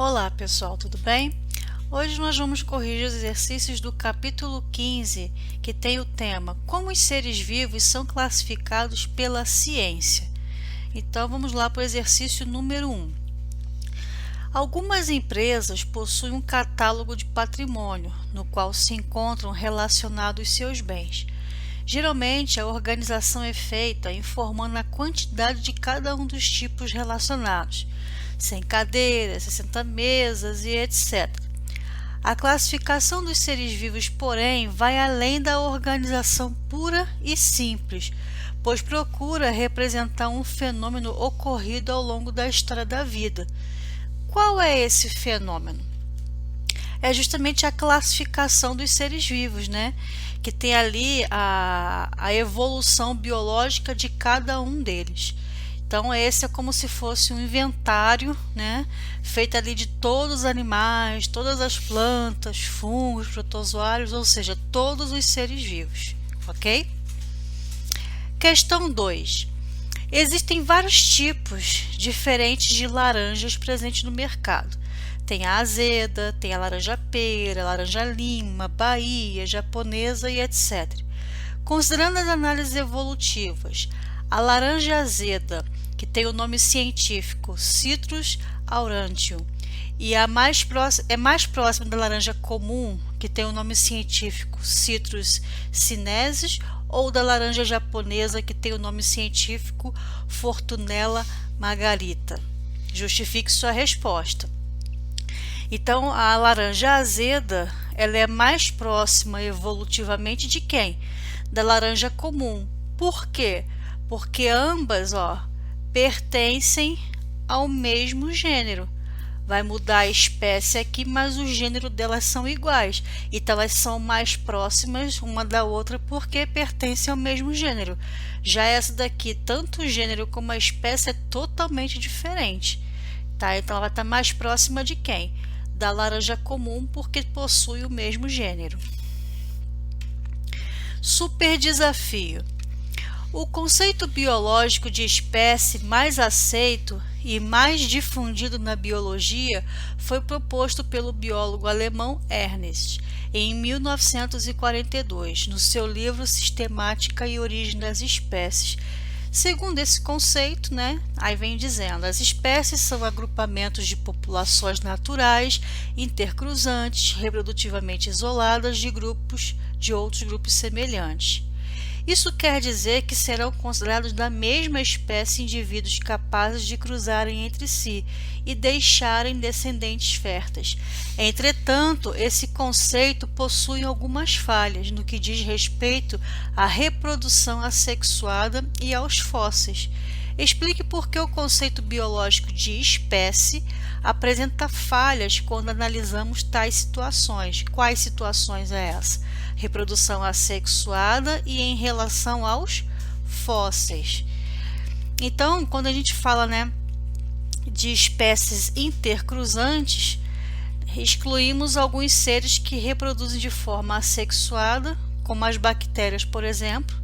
Olá pessoal, tudo bem? Hoje nós vamos corrigir os exercícios do capítulo 15, que tem o tema Como os seres vivos são classificados pela ciência. Então vamos lá para o exercício número 1. Algumas empresas possuem um catálogo de patrimônio, no qual se encontram relacionados seus bens. Geralmente, a organização é feita informando a quantidade de cada um dos tipos relacionados, 100 cadeiras, 60 mesas e etc. A classificação dos seres vivos, porém, vai além da organização pura e simples, pois procura representar um fenômeno ocorrido ao longo da história da vida. Qual é esse fenômeno? É justamente a classificação dos seres vivos, né? Que tem ali a evolução biológica de cada um deles. Então, esse é como se fosse um inventário, né? Feito ali de todos os animais, todas as plantas, fungos, protozoários, ou seja, todos os seres vivos, ok? Questão 2. Existem vários tipos diferentes de laranjas presentes no mercado. Tem a azeda, tem a laranja pera, laranja lima, Bahia, japonesa e etc. Considerando as análises evolutivas, a laranja azeda, que tem o nome científico Citrus aurantium, e é mais próxima da laranja comum, que tem o nome científico Citrus sinensis, ou da laranja japonesa, que tem o nome científico Fortunella margarita. Justifique sua resposta. Então, a laranja azeda, ela é mais próxima evolutivamente de quem? Da laranja comum. Por quê? Porque ambas, pertencem ao mesmo gênero. Vai mudar a espécie aqui, mas o gênero delas são iguais. Então, elas são mais próximas uma da outra porque pertencem ao mesmo gênero. Já essa daqui, tanto o gênero como a espécie é totalmente diferente. Tá? Então, ela vai estar mais próxima de quem? Da laranja comum, porque possui o mesmo gênero. Super desafio. O conceito biológico de espécie mais aceito e mais difundido na biologia foi proposto pelo biólogo alemão Ernst em 1942, no seu livro Sistemática e Origem das Espécies. Segundo esse conceito, aí vem dizendo, as espécies são agrupamentos de populações naturais, intercruzantes, reprodutivamente isoladas de outros grupos semelhantes. Isso quer dizer que serão considerados da mesma espécie indivíduos capazes de cruzarem entre si e deixarem descendentes férteis. Entretanto, esse conceito possui algumas falhas no que diz respeito à reprodução assexuada e aos fósseis. Explique por que o conceito biológico de espécie apresenta falhas quando analisamos tais situações. Quais situações é essa? Reprodução assexuada e em relação aos fósseis. Então, quando a gente fala, de espécies intercruzantes, excluímos alguns seres que reproduzem de forma assexuada, como as bactérias, por exemplo,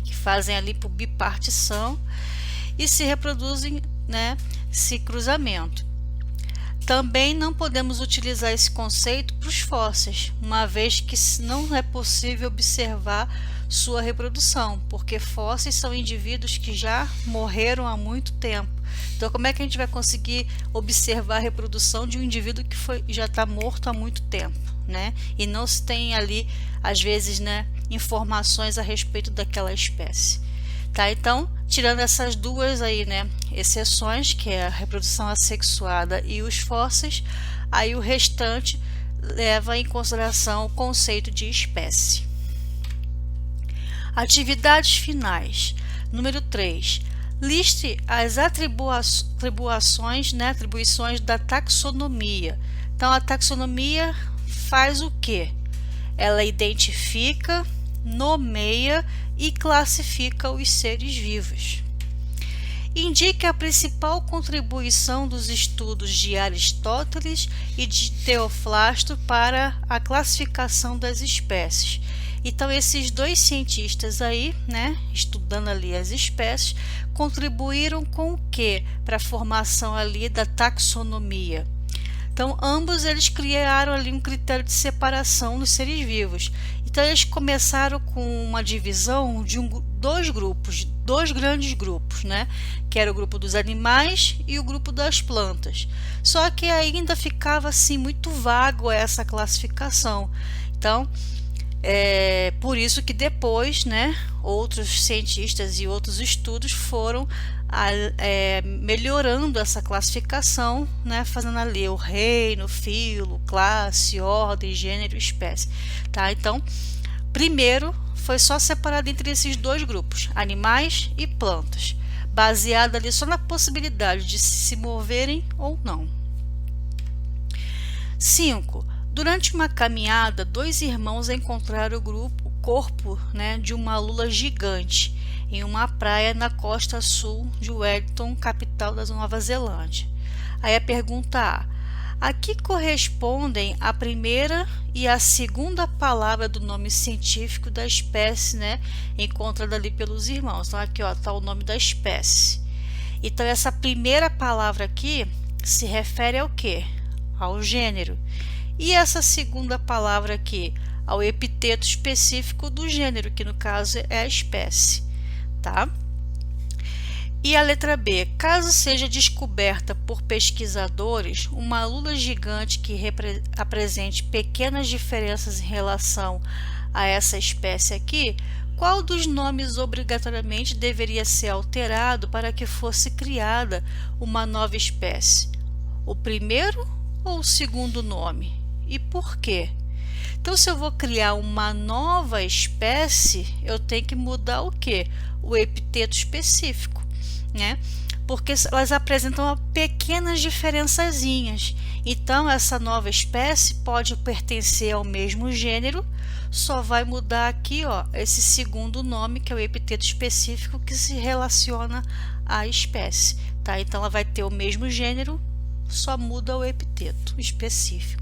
que fazem ali por bipartição e se reproduzem, se cruzamento. Também não podemos utilizar esse conceito para os fósseis, uma vez que não é possível observar sua reprodução, porque fósseis são indivíduos que já morreram há muito tempo. Então, como é que a gente vai conseguir observar a reprodução de um indivíduo que já está morto há muito tempo, E não se tem ali, às vezes, informações a respeito daquela espécie. Tá? Então, tirando essas duas aí, exceções, que é a reprodução assexuada e os fósseis, aí o restante leva em consideração o conceito de espécie. Atividades finais. Número 3. Liste as atribuições da taxonomia. Então, a taxonomia faz o quê? Ela identifica, nomeia e classifica os seres vivos. Indique a principal contribuição dos estudos de Aristóteles e de Teofrasto para a classificação das espécies. Então, esses dois cientistas aí, estudando ali as espécies, contribuíram com o quê para a formação ali da taxonomia? Então, ambos eles criaram ali um critério de separação dos seres vivos. Então, eles começaram com uma divisão de dois grupos, dois grandes grupos, né? Que era o grupo dos animais e o grupo das plantas. Só que ainda ficava assim muito vago essa classificação. Então, por isso que depois, né, outros cientistas e outros estudos foram melhorando essa classificação, né, fazendo ali o reino, filo, classe, ordem, gênero, espécie, tá? Então, primeiro foi só separado entre esses dois grupos, animais e plantas, baseado ali só na possibilidade de se moverem ou não. 5. Durante uma caminhada, dois irmãos encontraram o corpo, né, de uma lula gigante em uma praia na costa sul de Wellington, capital da Nova Zelândia. Aí a pergunta a que correspondem a primeira e a segunda palavra do nome científico da espécie, né, encontrada ali pelos irmãos. Então aqui está o nome da espécie. Então essa primeira palavra aqui se refere ao quê? Ao gênero. E essa segunda palavra aqui, ao epiteto específico do gênero, que no caso é a espécie, tá? E a letra B, caso seja descoberta por pesquisadores uma lula gigante que apresente pequenas diferenças em relação a essa espécie aqui, qual dos nomes obrigatoriamente deveria ser alterado para que fosse criada uma nova espécie? O primeiro ou o segundo nome? E por quê? Então, se eu vou criar uma nova espécie, eu tenho que mudar o quê? O epiteto específico, né? Porque elas apresentam pequenas diferençazinhas. Então, essa nova espécie pode pertencer ao mesmo gênero, só vai mudar aqui, esse segundo nome, que é o epiteto específico que se relaciona à espécie, tá? Então, ela vai ter o mesmo gênero, só muda o epiteto específico.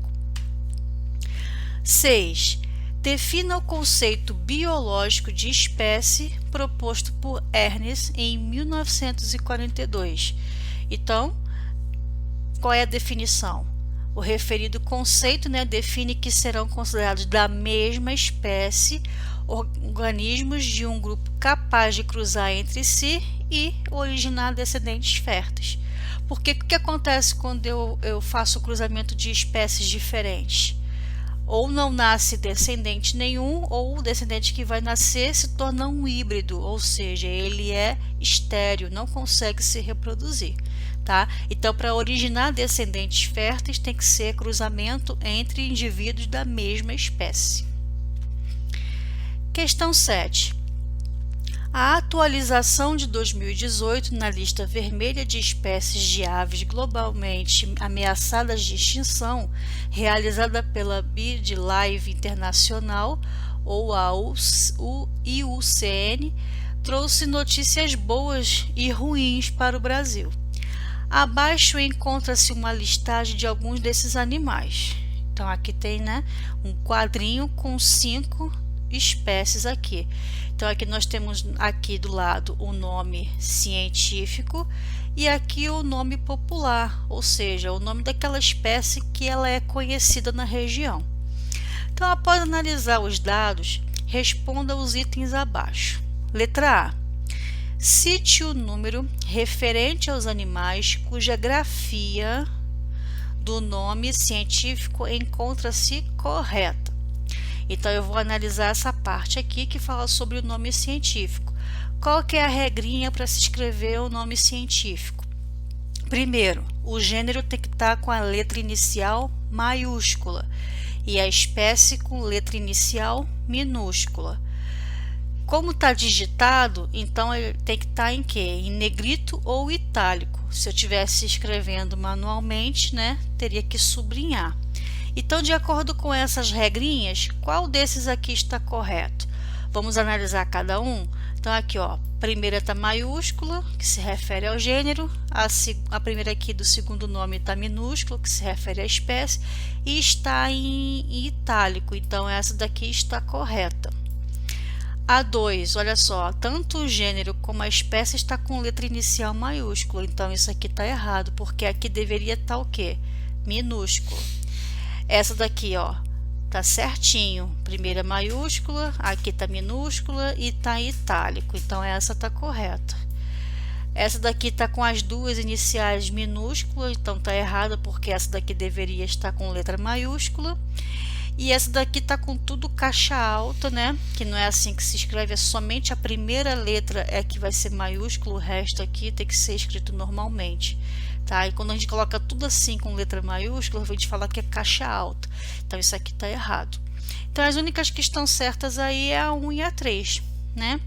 6. Defina o conceito biológico de espécie proposto por Ernst em 1942. Então, qual é a definição? O referido conceito, né, define que serão considerados da mesma espécie organismos de um grupo capaz de cruzar entre si e originar descendentes férteis. Porque o que acontece quando eu faço o cruzamento de espécies diferentes? Ou não nasce descendente nenhum, ou o descendente que vai nascer se torna um híbrido, ou seja, ele é estéril, não consegue se reproduzir, tá? Então, para originar descendentes férteis, tem que ser cruzamento entre indivíduos da mesma espécie. Questão 7. A atualização de 2018 na lista vermelha de espécies de aves globalmente ameaçadas de extinção, realizada pela BirdLife Internacional, ou a IUCN, trouxe notícias boas e ruins para o Brasil. Abaixo encontra-se uma listagem de alguns desses animais. Então aqui tem, né, um quadrinho com 5 espécies aqui. Então aqui nós temos aqui do lado o nome científico e aqui o nome popular, ou seja, o nome daquela espécie que ela é conhecida na região. Então, após analisar os dados, responda os itens abaixo. Letra A. Cite o número referente aos animais cuja grafia do nome científico encontra-se correta. Então, eu vou analisar essa parte aqui que fala sobre o nome científico. Qual que é a regrinha para se escrever o nome científico? Primeiro, o gênero tem que estar com a letra inicial maiúscula e a espécie com letra inicial minúscula. Como está digitado, então ele tem que estar em quê? Em negrito ou itálico. Se eu estivesse escrevendo manualmente, né, teria que sublinhar. Então, de acordo com essas regrinhas, qual desses aqui está correto? Vamos analisar cada um? Então, aqui, primeira está maiúscula, que se refere ao gênero, a primeira aqui do segundo nome está minúscula, que se refere à espécie, e está em itálico, então essa daqui está correta. A 2, olha só, tanto o gênero como a espécie está com letra inicial maiúscula, então isso aqui está errado, porque aqui deveria estar o quê? minúsculo. Essa daqui, ó, tá certinho. Primeira maiúscula, aqui tá minúscula e tá em itálico. Então essa tá correta. Essa daqui tá com as duas iniciais minúsculas, então tá errada porque essa daqui deveria estar com letra maiúscula. E essa daqui tá com tudo caixa alta, né? Que não é assim que se escreve, é somente a primeira letra é que vai ser maiúsculo, o resto aqui tem que ser escrito normalmente, tá? E quando a gente coloca tudo assim com letra maiúscula, a gente fala que é caixa alta. Então isso aqui tá errado. Então as únicas que estão certas aí é a 1 e a 3, né?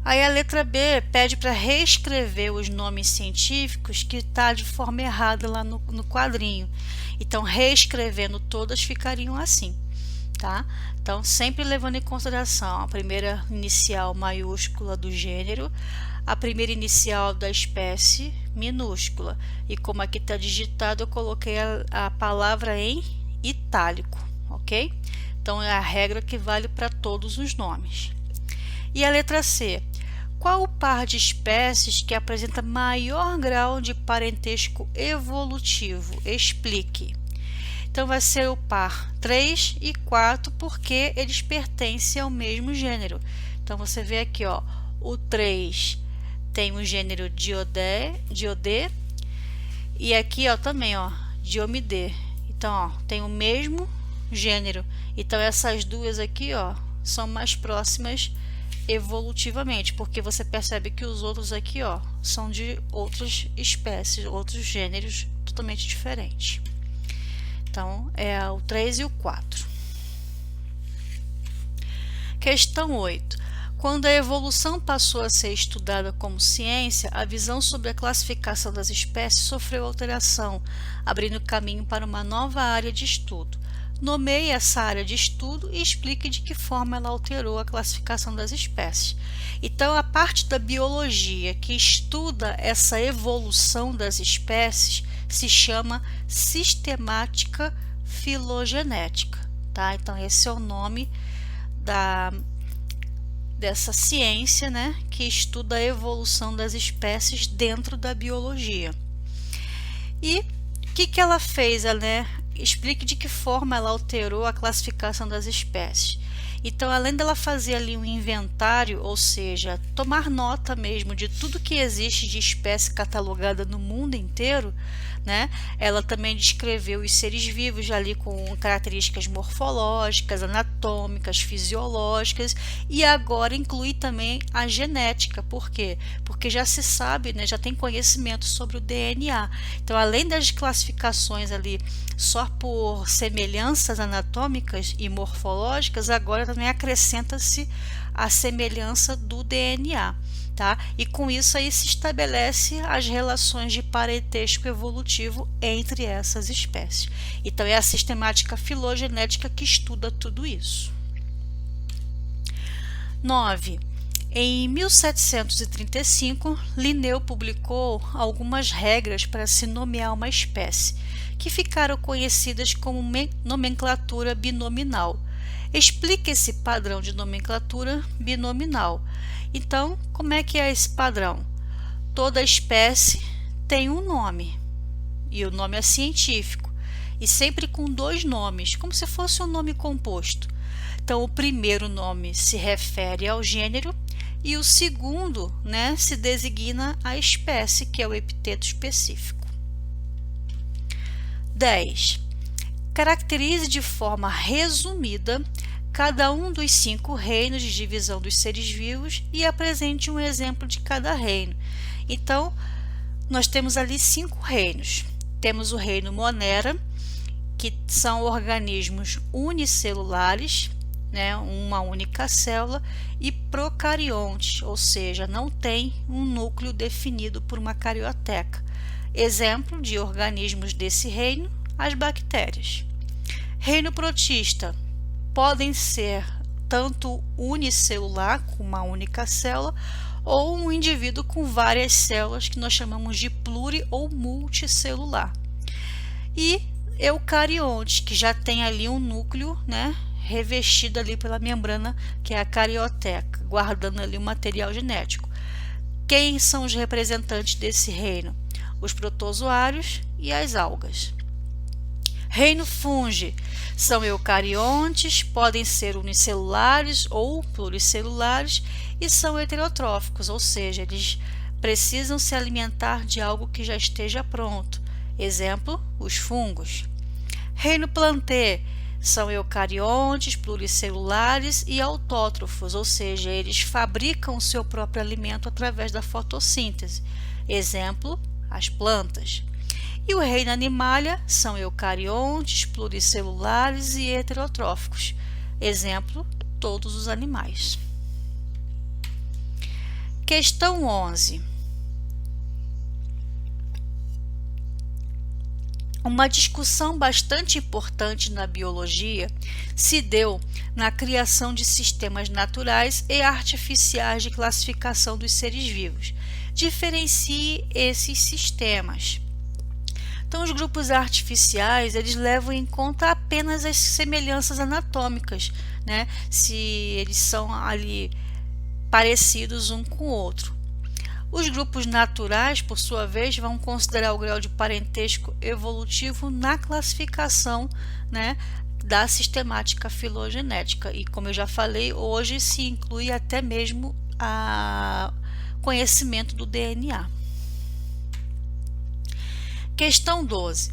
Aí a letra B pede para reescrever os nomes científicos que está de forma errada lá no quadrinho. Então, reescrevendo todas ficariam assim, tá? Então, sempre levando em consideração a primeira inicial maiúscula do gênero, a primeira inicial da espécie minúscula. E como aqui está digitado, eu coloquei a palavra em itálico, ok? Então, é a regra que vale para todos os nomes. E a letra C. Qual o par de espécies que apresenta maior grau de parentesco evolutivo? Explique. Então vai ser o par 3 e 4 porque eles pertencem ao mesmo gênero. Então você vê aqui, ó, o 3 tem o gênero Diodê e aqui, ó, também, ó, Diomidê. Então, ó, tem o mesmo gênero. Então essas duas aqui, ó, são mais próximas evolutivamente, porque você percebe que os outros aqui, ó, são de outras espécies, outros gêneros totalmente diferentes. Então, é o 3 e o 4. Questão 8. Quando a evolução passou a ser estudada como ciência, a visão sobre a classificação das espécies sofreu alteração, abrindo caminho para uma nova área de estudo. Nomeie essa área de estudo e explique de que forma ela alterou a classificação das espécies. Então, a parte da biologia que estuda essa evolução das espécies se chama sistemática filogenética, tá? Então, esse é o nome dessa ciência, né, que estuda a evolução das espécies dentro da biologia. E o que ela fez, né? Explique de que forma ela alterou a classificação das espécies. Então, além dela fazer ali um inventário, ou seja, tomar nota mesmo de tudo que existe de espécie catalogada no mundo inteiro, né? Ela também descreveu os seres vivos ali com características morfológicas, anatômicas, fisiológicas e agora inclui também a genética. Por quê? Porque já se sabe, né, já tem conhecimento sobre o DNA. Então, além das classificações ali só por semelhanças anatômicas e morfológicas, agora também acrescenta-se a semelhança do DNA. Tá? E com isso aí se estabelece as relações de parentesco evolutivo entre essas espécies. Então é a sistemática filogenética que estuda tudo isso. 9. Em 1735, Linneu publicou algumas regras para se nomear uma espécie, que ficaram conhecidas como nomenclatura binominal. Explique esse padrão de nomenclatura binominal. Então, como é que é esse padrão? Toda espécie tem um nome, e o nome é científico, e sempre com dois nomes, como se fosse um nome composto. Então, o primeiro nome se refere ao gênero, e o segundo, né, se designa a espécie, que é o epiteto específico. 10. Caracterize de forma resumida cada um dos 5 reinos de divisão dos seres vivos e apresente um exemplo de cada reino. Então, nós temos ali 5 reinos. Temos o reino Monera, que são organismos unicelulares, né, uma única célula, e procariontes, ou seja, não tem um núcleo definido por uma carioteca. Exemplo de organismos desse reino, as bactérias. Reino protista, podem ser tanto unicelular, com uma única célula, ou um indivíduo com várias células, que nós chamamos de pluri ou multicelular. E eucariontes, que já tem ali um núcleo, né, revestido ali pela membrana, que é a carioteca, guardando ali o material genético. Quem são os representantes desse reino? Os protozoários e as algas. Reino Fungi são eucariontes, podem ser unicelulares ou pluricelulares e são heterotróficos, ou seja, eles precisam se alimentar de algo que já esteja pronto. Exemplo, os fungos. Reino Plantae são eucariontes, pluricelulares e autótrofos, ou seja, eles fabricam o seu próprio alimento através da fotossíntese. Exemplo, as plantas. E o reino Animalia são eucariontes, pluricelulares e heterotróficos. Exemplo, todos os animais. Questão 11. Uma discussão bastante importante na biologia se deu na criação de sistemas naturais e artificiais de classificação dos seres vivos. Diferencie esses sistemas. Então, os grupos artificiais, eles levam em conta apenas as semelhanças anatômicas, né? Se eles são ali parecidos um com o outro. Os grupos naturais, por sua vez, vão considerar o grau de parentesco evolutivo na classificação, né, da sistemática filogenética. E, como eu já falei, hoje se inclui até mesmo o conhecimento do DNA. Questão 12.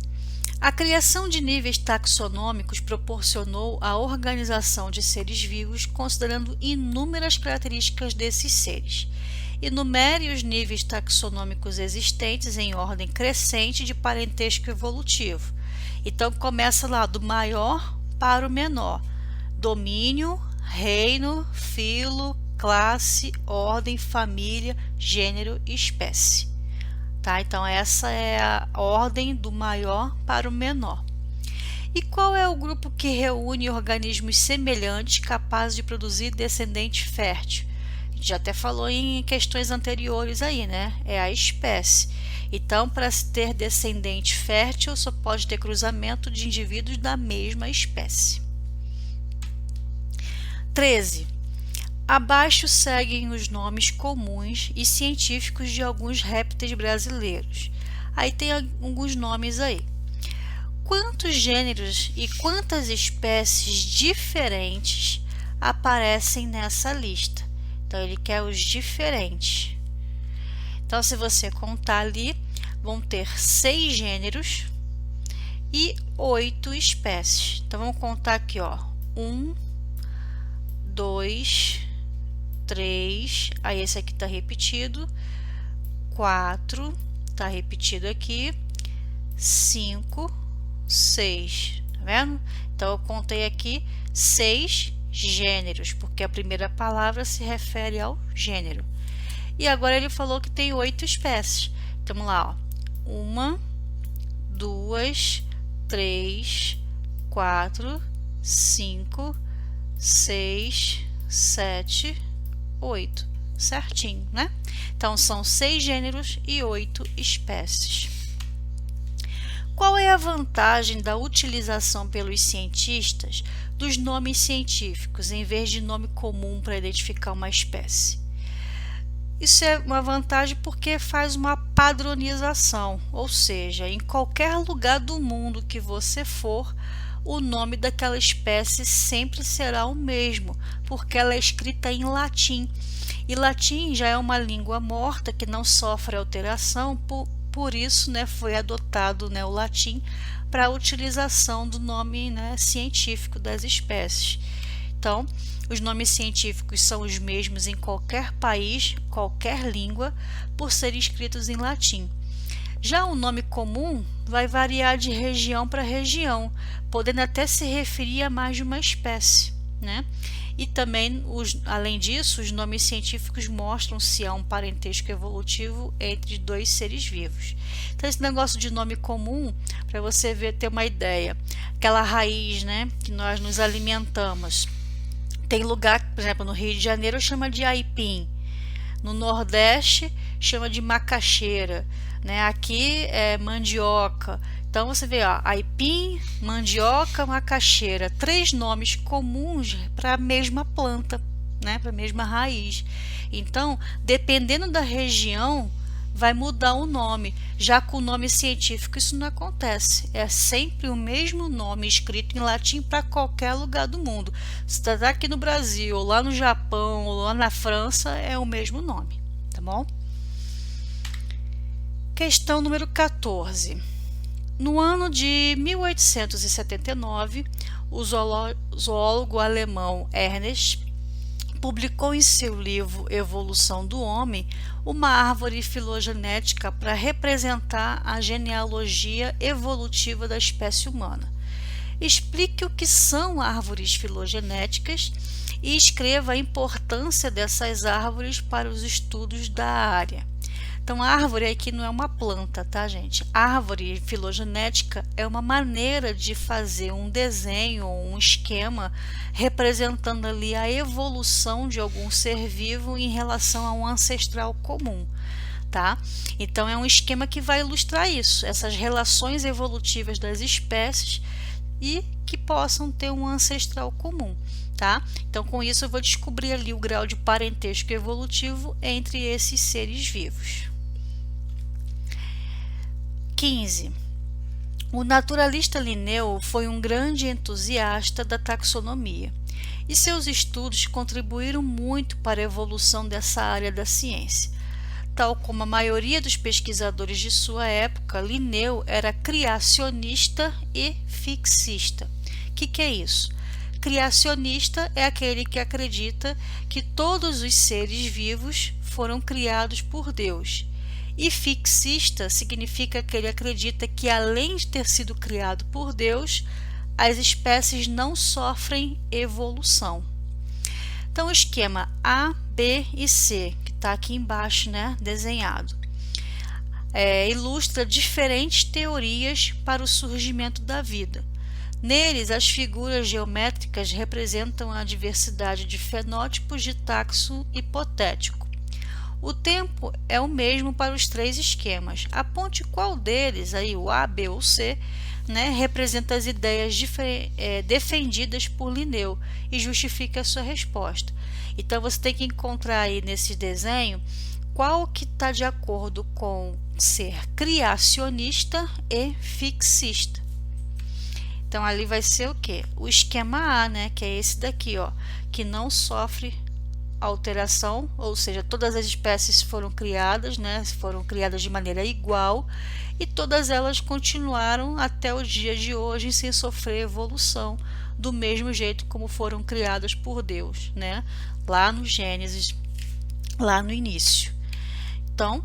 A criação de níveis taxonômicos proporcionou a organização de seres vivos considerando inúmeras características desses seres. Enumere os níveis taxonômicos existentes em ordem crescente de parentesco evolutivo. Então, começa lá do maior para o menor. Domínio, reino, filo, classe, ordem, família, gênero e espécie. Tá? Então, essa é a ordem do maior para o menor. E qual é o grupo que reúne organismos semelhantes capazes de produzir descendente fértil? A gente já até falou em questões anteriores aí, né? É a espécie. Então, para se ter descendente fértil, só pode ter cruzamento de indivíduos da mesma espécie. 13. Abaixo seguem os nomes comuns e científicos de alguns répteis brasileiros. Aí tem alguns nomes aí. Quantos gêneros e quantas espécies diferentes aparecem nessa lista? Então, ele quer os diferentes. Então, se você contar ali, vão ter 6 gêneros e 8 espécies. Então, vamos contar aqui, ó. 1, 2, 3, aí esse aqui está repetido, 4, está repetido aqui, 5, 6, tá vendo? Então, eu contei aqui 6 gêneros, porque a primeira palavra se refere ao gênero. E agora ele falou que tem 8 espécies. Então, vamos lá, ó. 1, 2, 3, 4, 5, 6, 7, 8. Certinho, né? Então, são 6 gêneros e 8 espécies. Qual é a vantagem da utilização pelos cientistas dos nomes científicos em vez de nome comum para identificar uma espécie? Isso é uma vantagem porque faz uma padronização, ou seja, em qualquer lugar do mundo que você for, o nome daquela espécie sempre será o mesmo, porque ela é escrita em latim. E latim já é uma língua morta que não sofre alteração, por isso, né, foi adotado, né, o latim para a utilização do nome, né, científico das espécies. Então, os nomes científicos são os mesmos em qualquer país, qualquer língua, por serem escritos em latim. Já o nome comum vai variar de região para região, podendo até se referir a mais de uma espécie, né? E também, além disso, os nomes científicos mostram se há um parentesco evolutivo entre 2 seres vivos. Então, esse negócio de nome comum, para você ter uma ideia, aquela raiz, né, que nós nos alimentamos. Tem lugar, por exemplo, no Rio de Janeiro chama de aipim, no Nordeste chama de macaxeira, né? Aqui é mandioca. Então, você vê, ó, aipim, mandioca, macaxeira, 3 nomes comuns para a mesma planta, né? Para a mesma raiz. Então, dependendo da região, vai mudar o nome, já com o nome científico isso não acontece, é sempre o mesmo nome escrito em latim para qualquer lugar do mundo. Se está aqui no Brasil, ou lá no Japão, ou lá na França, é o mesmo nome, tá bom? Questão número 14. No ano de 1879, o zoólogo alemão Ernst publicou em seu livro Evolução do Homem uma árvore filogenética para representar a genealogia evolutiva da espécie humana. Explique o que são árvores filogenéticas e escreva a importância dessas árvores para os estudos da área. Então, a árvore aqui não é uma planta, tá, gente? Árvore filogenética é uma maneira de fazer um desenho ou um esquema representando ali a evolução de algum ser vivo em relação a um ancestral comum, tá? Então, é um esquema que vai ilustrar isso, essas relações evolutivas das espécies e que possam ter um ancestral comum, tá? Então, com isso, eu vou descobrir ali o grau de parentesco evolutivo entre esses seres vivos. 15. O naturalista Linneu foi um grande entusiasta da taxonomia e seus estudos contribuíram muito para a evolução dessa área da ciência. Tal como a maioria dos pesquisadores de sua época, Linneu era criacionista e fixista. O que é isso? Criacionista é aquele que acredita que todos os seres vivos foram criados por Deus. E fixista significa que ele acredita que, além de ter sido criado por Deus, as espécies não sofrem evolução. Então, o esquema A, B e C, que está aqui embaixo, né, desenhado, ilustra diferentes teorias para o surgimento da vida. Neles, as figuras geométricas representam a diversidade de fenótipos de taxo hipotético. O tempo é o mesmo para os três esquemas. Aponte qual deles, aí o A, B ou C, né, representa as ideias defendidas por Linneu e justifique a sua resposta. Então, você tem que encontrar aí nesse desenho qual que está de acordo com ser criacionista e fixista. Então, ali vai ser o quê? O esquema A, né, que é esse daqui, ó, que não sofre alteração, ou seja, todas as espécies foram criadas, né, foram criadas de maneira igual e todas elas continuaram até o dia de hoje sem sofrer evolução, do mesmo jeito como foram criadas por Deus, né, lá no Gênesis, lá no início. Então,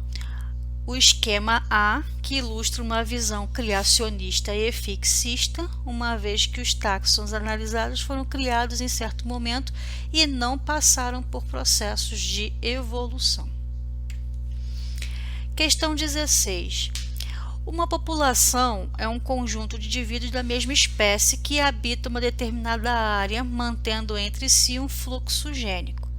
o esquema A, que ilustra uma visão criacionista e fixista, uma vez que os táxons analisados foram criados em certo momento e não passaram por processos de evolução. Questão 16. Uma população é um conjunto de indivíduos da mesma espécie que habita uma determinada área, mantendo entre si um fluxo gênico.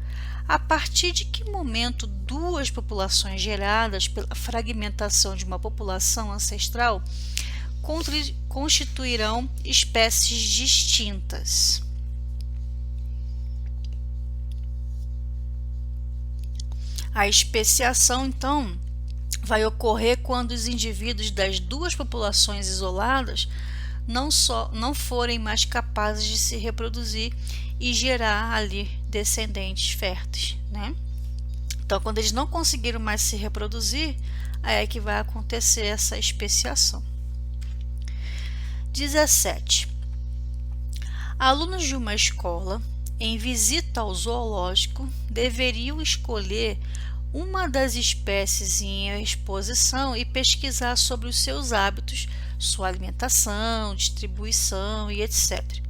A partir de que momento duas populações geradas pela fragmentação de uma população ancestral constituirão espécies distintas? A especiação, então, vai ocorrer quando os indivíduos das duas populações isoladas não forem mais capazes de se reproduzir e gerar ali descendentes férteis, né? Então, quando eles não conseguiram mais se reproduzir, aí é que vai acontecer essa especiação. 17. Alunos de uma escola, em visita ao zoológico, deveriam escolher uma das espécies em exposição e pesquisar sobre os seus hábitos, sua alimentação, distribuição e etc.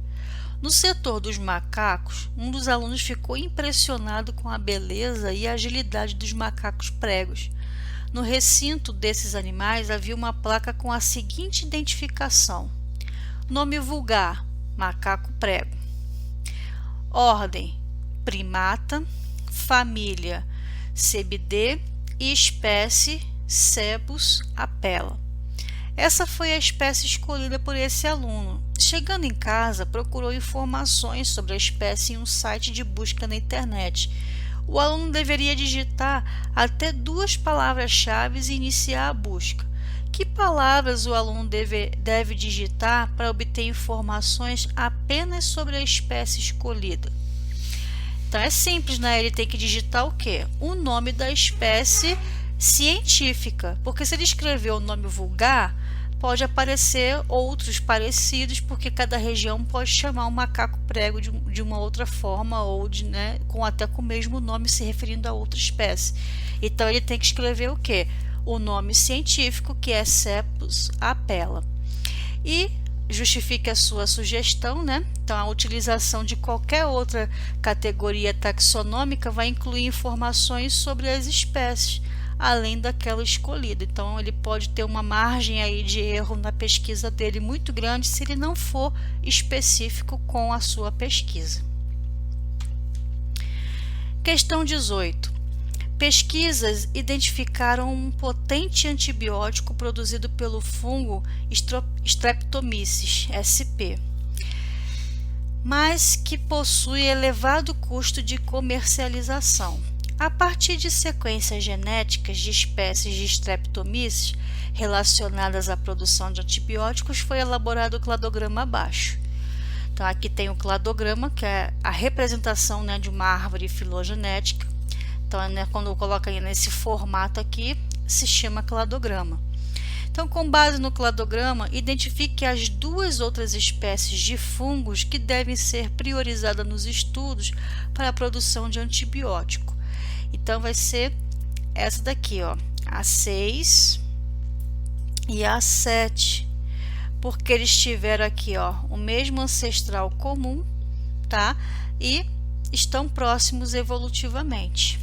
No setor dos macacos, um dos alunos ficou impressionado com a beleza e a agilidade dos macacos pregos. No recinto desses animais havia uma placa com a seguinte identificação: nome vulgar, macaco prego. Ordem, primata. Família, Cebidae. E espécie, Cebus apella. Essa foi a espécie escolhida por esse aluno. Chegando em casa, procurou informações sobre a espécie em um site de busca na internet. o aluno deveria digitar até 2 palavras-chave e iniciar a busca. Que palavras o aluno deve digitar para obter informações apenas sobre a espécie escolhida? Então é simples, né? Ele tem que digitar o quê? O nome da espécie científica, porque se ele escrever o nome vulgar, pode aparecer outros parecidos, porque cada região pode chamar um macaco prego de uma outra forma, ou até com o mesmo nome se referindo a outra espécie. Então ele tem que escrever o quê? O nome científico, que é Cepos apella. E justifique a sua sugestão, né? Então a utilização de qualquer outra categoria taxonômica vai incluir informações sobre as espécies, além daquela escolhida. Então ele pode ter uma margem aí de erro na pesquisa dele muito grande se ele não for específico com a sua pesquisa. Questão 18. Pesquisas identificaram um potente antibiótico produzido pelo fungo Streptomyces sp, mas que possui elevado custo de comercialização. A partir de sequências genéticas de espécies de Streptomyces relacionadas à produção de antibióticos, foi elaborado o cladograma abaixo. Então aqui tem o cladograma, que é a representação, né, de uma árvore filogenética. Então, quando coloca aí nesse formato aqui, se chama cladograma. Então, com base no cladograma, identifique as 2 outras espécies de fungos que devem ser priorizadas nos estudos para a produção de antibiótico. Então, vai ser essa daqui, ó, a 6 e a 7, porque eles tiveram aqui, ó, o mesmo ancestral comum, tá? E estão próximos evolutivamente.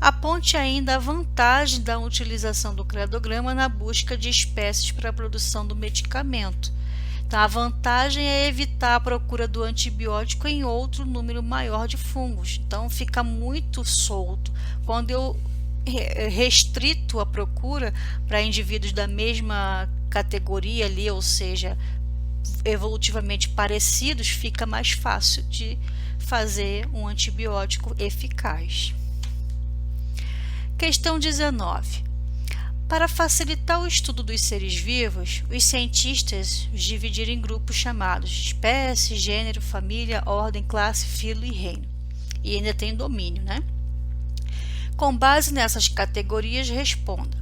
Aponte ainda a vantagem da utilização do cladograma na busca de espécies para a produção do medicamento. Então, a vantagem é evitar a procura do antibiótico em outro número maior de fungos. Então, fica muito solto. Quando eu restrito a procura para indivíduos da mesma categoria ali, ou seja, evolutivamente parecidos, fica mais fácil de fazer um antibiótico eficaz. Questão 19. Para facilitar o estudo dos seres vivos, os cientistas os dividiram em grupos chamados espécie, gênero, família, ordem, classe, filo e reino. E ainda tem domínio, né? Com base nessas categorias, responda: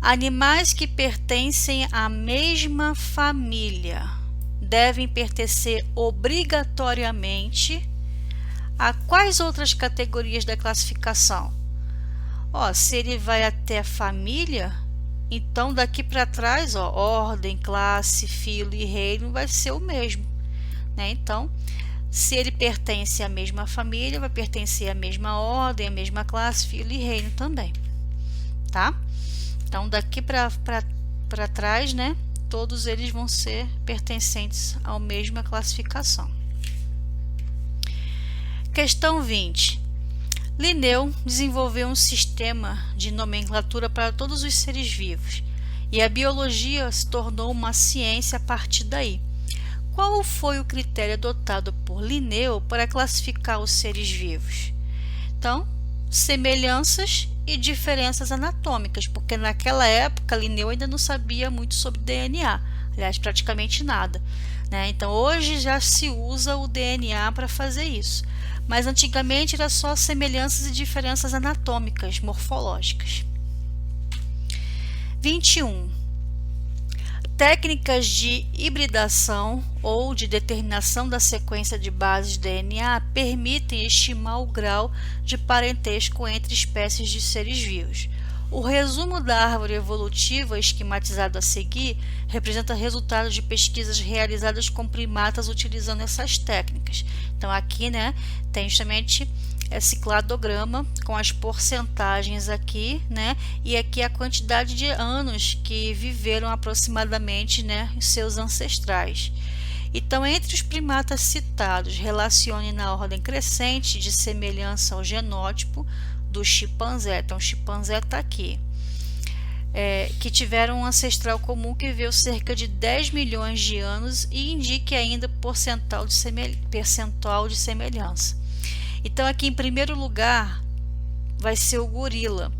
animais que pertencem à mesma família devem pertencer obrigatoriamente a quais outras categorias da classificação? Ó, se ele vai até a família, então daqui para trás, ó, ordem, classe, filo e reino vai ser o mesmo, né? Então, se ele pertence à mesma família, vai pertencer à mesma ordem, à mesma classe, filo e reino também, tá? Então, daqui para trás, né, todos eles vão ser pertencentes à mesma classificação. Questão 20. Linneu desenvolveu um sistema de nomenclatura para todos os seres vivos, e a biologia se tornou uma ciência a partir daí. Qual foi o critério adotado por Linneu para classificar os seres vivos? Então, semelhanças e diferenças anatômicas, porque naquela época Linneu ainda não sabia muito sobre DNA, aliás, praticamente nada, né? Então, hoje já se usa o DNA para fazer isso. Mas antigamente era só semelhanças e diferenças anatômicas, morfológicas. 21. Técnicas de hibridação ou de determinação da sequência de bases de DNA permitem estimar o grau de parentesco entre espécies de seres vivos. O resumo da árvore evolutiva esquematizado a seguir representa resultados de pesquisas realizadas com primatas utilizando essas técnicas. Então aqui, né, tem justamente esse cladograma com as porcentagens aqui, né, e aqui a quantidade de anos que viveram aproximadamente, né, seus ancestrais. Então, entre os primatas citados, relacione na ordem crescente de semelhança ao genótipo do chimpanzé. Então, o chimpanzé está aqui, que tiveram um ancestral comum que viveu cerca de 10 milhões de anos e indique ainda percentual de semelhança. Então aqui em primeiro lugar vai ser o gorila,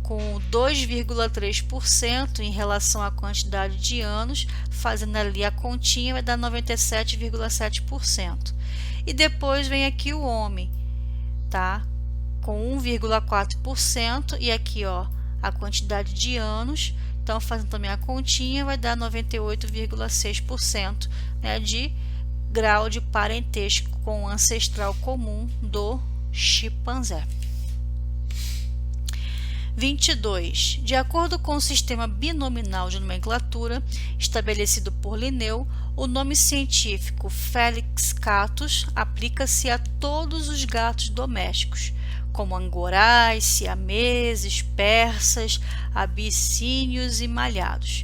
com 2,3% em relação à quantidade de anos, fazendo ali a continha, vai dar 97,7%. E depois vem aqui o homem, tá? Com 1,4%, e aqui, ó, a quantidade de anos, então fazendo também a continha, vai dar 98,6%, né, de grau de parentesco com o ancestral comum do chimpanzé. 22. De acordo com o sistema binominal de nomenclatura estabelecido por Linneu, o nome científico Felis catus aplica-se a todos os gatos domésticos, como angorás, siameses, persas, abissínios e malhados.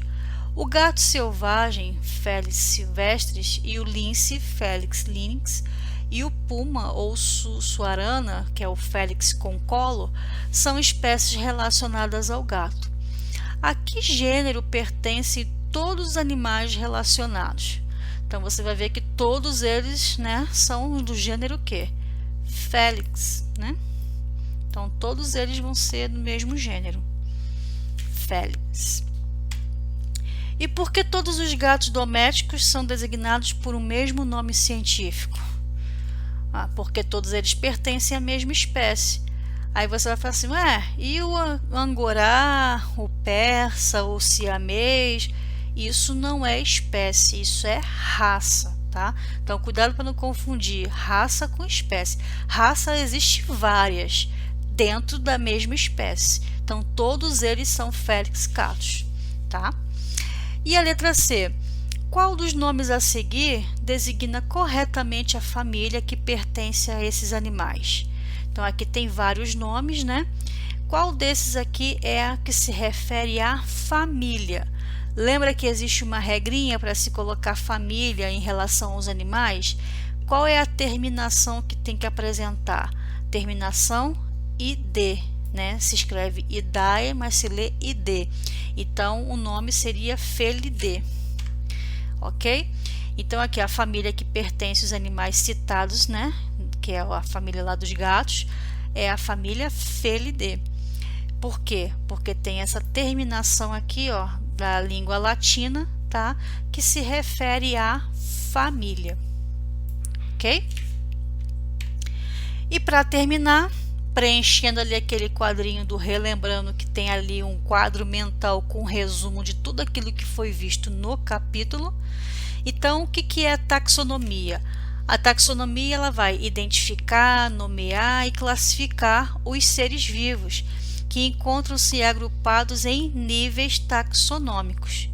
O gato selvagem Felis silvestris e o lince Felis lynx e o puma ou suarana, que é o Felis concolo, são espécies relacionadas ao gato. A que gênero pertencem todos os animais relacionados? Então você vai ver que todos eles, né, são do gênero que? Felis, né? Então todos eles vão ser do mesmo gênero, Felis. E por que todos os gatos domésticos são designados por um mesmo nome científico? Porque todos eles pertencem à mesma espécie. Aí você vai falar assim, e o angorá, o persa, o siamês? Isso não é espécie, isso é raça, tá? Então cuidado para não confundir raça com espécie. Raça existe várias dentro da mesma espécie. Então todos eles são Felis catus, tá? E a letra C. Qual dos nomes a seguir designa corretamente a família que pertence a esses animais? Então aqui tem vários nomes, né? Qual desses aqui é a que se refere à família? Lembra que existe uma regrinha para se colocar família em relação aos animais? Qual é a terminação que tem que apresentar? Terminação id, né? Se escreve idae, mas se lê id. Então o nome seria Felidae. Ok? Então aqui a família que pertence aos animais citados, né, que é a família lá dos gatos, é a família Felidae. Por quê? Porque tem essa terminação aqui, ó, da língua latina, tá, que se refere à família. Ok? E para terminar, preenchendo ali aquele quadrinho do relembrando, que tem ali um quadro mental com resumo de tudo aquilo que foi visto no capítulo. Então, o que é taxonomia? A taxonomia ela vai identificar, nomear e classificar os seres vivos que encontram-se agrupados em níveis taxonômicos.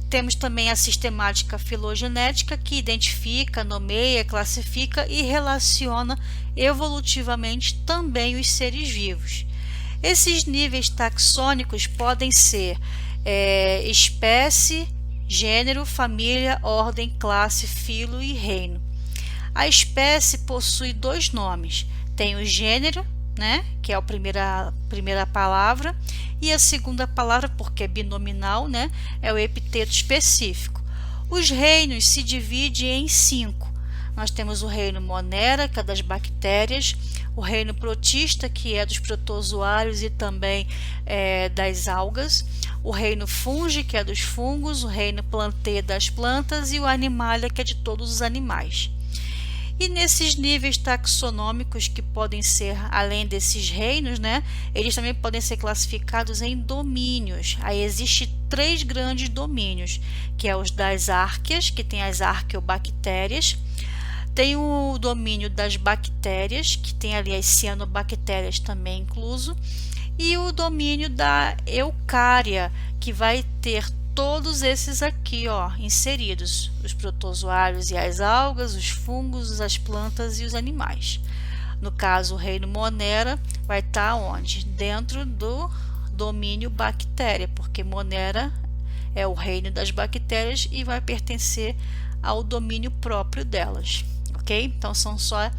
Temos também a sistemática filogenética, que identifica, nomeia, classifica e relaciona evolutivamente também os seres vivos. Esses níveis taxônicos podem ser espécie, gênero, família, ordem, classe, filo e reino. A espécie possui dois nomes. Tem o gênero, né, que é a primeira palavra, e a segunda palavra, porque é binominal, né, é o epiteto específico. Os reinos se dividem em 5. Nós temos o reino Monera, que é das bactérias, o reino Protista, que é dos protozoários e também das algas, o reino Fungi, que é dos fungos, o reino Plantae, das plantas, e o Animalia, que é de todos os animais. E nesses níveis taxonômicos, que podem ser, além desses reinos, né, eles também podem ser classificados em domínios. Aí existem 3 grandes domínios, que é os das árqueas, que tem as arqueobactérias. Tem o domínio das bactérias, que tem ali as cianobactérias também incluso. E o domínio da eucária, que vai ter todos esses aqui, ó, inseridos, os protozoários e as algas, os fungos, as plantas e os animais. No caso, o reino Monera vai estar onde? Dentro do domínio bactéria, porque Monera é o reino das bactérias e vai pertencer ao domínio próprio delas, ok? Então são só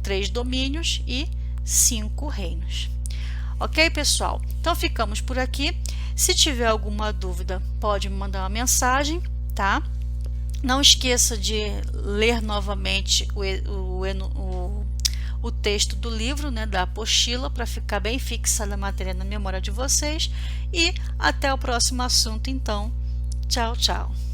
3 domínios e 5 reinos. Ok, pessoal? Então ficamos por aqui. Se tiver alguma dúvida, pode me mandar uma mensagem, tá? Não esqueça de ler novamente o texto do livro, né, da apostila, para ficar bem fixada a matéria na memória de vocês. E até o próximo assunto, então. Tchau, tchau.